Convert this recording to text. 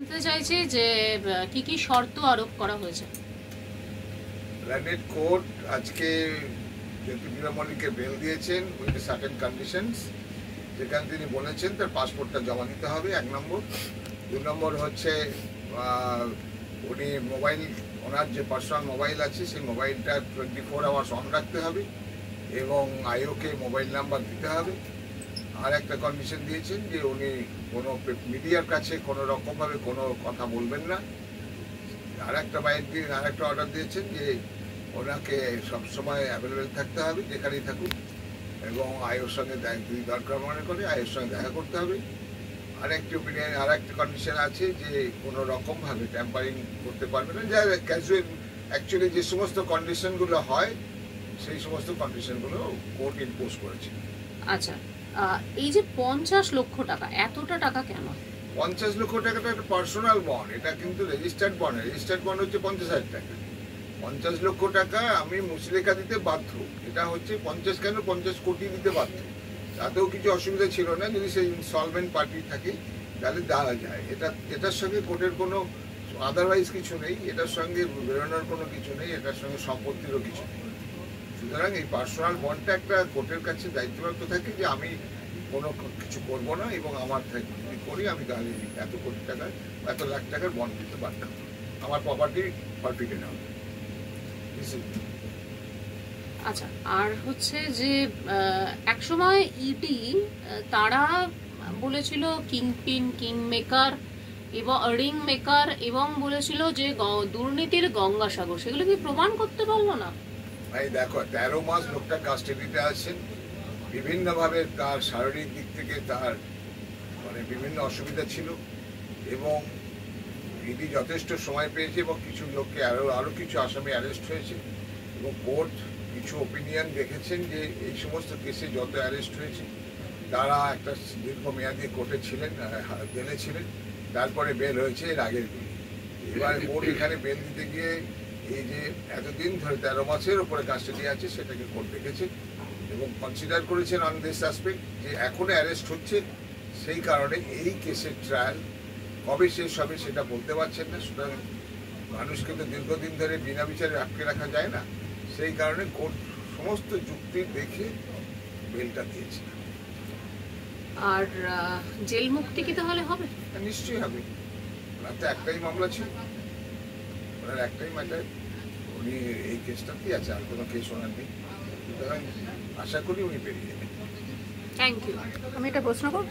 জানতে চাইছি যে কি কি শর্ত আরোপ করা হয়েছে। ল্যান্ডেড কোর্ট আজকে জ্যোতিপ্রিয়া মল্লিককে বেল দিয়েছেন উইথ সার্টেন কন্ডিশনস, যেখানে তিনি বলেছেন তার পাসপোর্টটা জমা দিতে হবে 1 নম্বর। 2 নম্বর হচ্ছে উনি মোবাইল, ওনার যে পার্সোনাল মোবাইল আছে সেই মোবাইলটা 24 আওয়ার্স অন রাখতে হবে এবং আইওকে মোবাইল নাম্বার দিতে হবে। আর একটা কন্ডিশন দিয়েছেন যে উনি কোনো মিডিয়ার কাছে কোনো রকমভাবে কোনো কথা বলবেন না। আর একটা অর্ডার দিয়েছেন যে ওনাকে সবসময় অ্যাভেলেবেল থাকতে হবে যেখানেই থাকুক, এবং আয়ের সঙ্গে যদি দরকার মনে করে আয়ের সঙ্গে দেখা করতে হবে। আর একটা কন্ডিশন আছে যে কোনো রকমভাবে ট্যাম্পারিং করতে পারবে না, যা ক্যাজুয়াল অ্যাকচুয়ালি যে সমস্ত কন্ডিশনগুলো হয় সেই সমস্ত কন্ডিশনগুলো কোর্ট ইম্পোজ করেছে। আচ্ছা, এই যে 50 লক্ষ টাকা, এতটা টাকা কেন? 50 লক্ষ টাকাটা একটা পার্সোনাল বন্ড, এটা কিন্তু রেজিস্টার্ড বন্ড। রেজিস্টার্ড বন্ড হচ্ছে 50,000 টাকা। 50 লক্ষ টাকা আমি মুচলেখা দিতে বাধ্য, এটা হচ্ছে 50 কেন 50 কোটি দিতে বাধ্য। তাতেও কিছু অসুবিধা ছিল না, যদি সেই ইনসলভেন্ট পার্টি থাকে তাহলে দেওয়া যায়। এটার সঙ্গে কোর্টের কোনো আদারওয়াইজ কিছু নেই, এটার সঙ্গে বেরোনোর কোনো কিছু নেই, এটার সঙ্গে সম্পত্তিরও কিছু নেই। সুতরাং এই পার্সোনাল বন্ডটা একটা কোর্টের কাছে দায়িত্বপ্রাপ্ত থাকে যে আমি কোনো কিছু করবো না, এবং আমার যদি করি আমি তাহলে এত কোটি টাকার এত লাখ টাকার বন্ড দিতে পারতাম, আমার প্রপার্টি ফরফিটেড হবে। আচ্ছা, আর হচ্ছে যে একসময় ইডি তারা বলেছিল কিংপিন, কিং মেকার এবং রিং মেকার, এবং বলেছিল যে দুর্নীতির গঙ্গাসাগর, সেগুলো কি প্রমাণ করতে পারলো না? ভাই দেখো, 13 মাস লোকটা কাস্টাডিতে আছেন, বিভিন্নভাবে তার শারীরিক দিক থেকে তার বিভিন্ন অসুবিধা ছিল, এবং ইডি যথেষ্ট সময় পেয়েছে এবং কিছু লোককে আরো কিছু আসামি অ্যারেস্ট হয়েছে, এবং কোর্ট কিছু ওপিনিয়ন দেখেছেন যে এই সমস্ত কেসে যত অ্যারেস্ট হয়েছে তারা একটা দীর্ঘমেয়াদী কোর্টে ছিলেন, জেলে ছিলেন, তারপরে বেল হয়েছে এর আগের দিন। এবার কোর্ট এখানে বেল দিতে গিয়ে এই যে এতদিন ধরে 13 মাসের উপরে কাস্টাডি আছে সেটাকে কোর্ট দেখেছে এবং কনসিডার করেছেন অন দিস অ্যাসপেক্ট যে এখনো অ্যারেস্ট হচ্ছে, সেই কারণে এই কেসের ট্রায়াল কবে শেষ হবে সেটা বলতে পারছেন না। সুতরাং মানুষকে তো দীর্ঘদিন ধরে বিনা বিচারে আটকে রাখা যায় না, সেই কারণে কোর্ট সমস্ত যুক্তি দেখে বেলটা দিয়েছে। আর জেল মুক্তি কি তাহলে হবে? নিশ্চয়ই হবে, ওনার তো একটাই মামলা ছিল, ওনার একটাই ম্যাটার, উনি এই কেসটাতেই আছে, আর কোনো কেস ওনার নেই। সুতরাং আশা করি উনি বেরিয়ে যাবেন। Thank you. আমি একটা প্রশ্ন করব।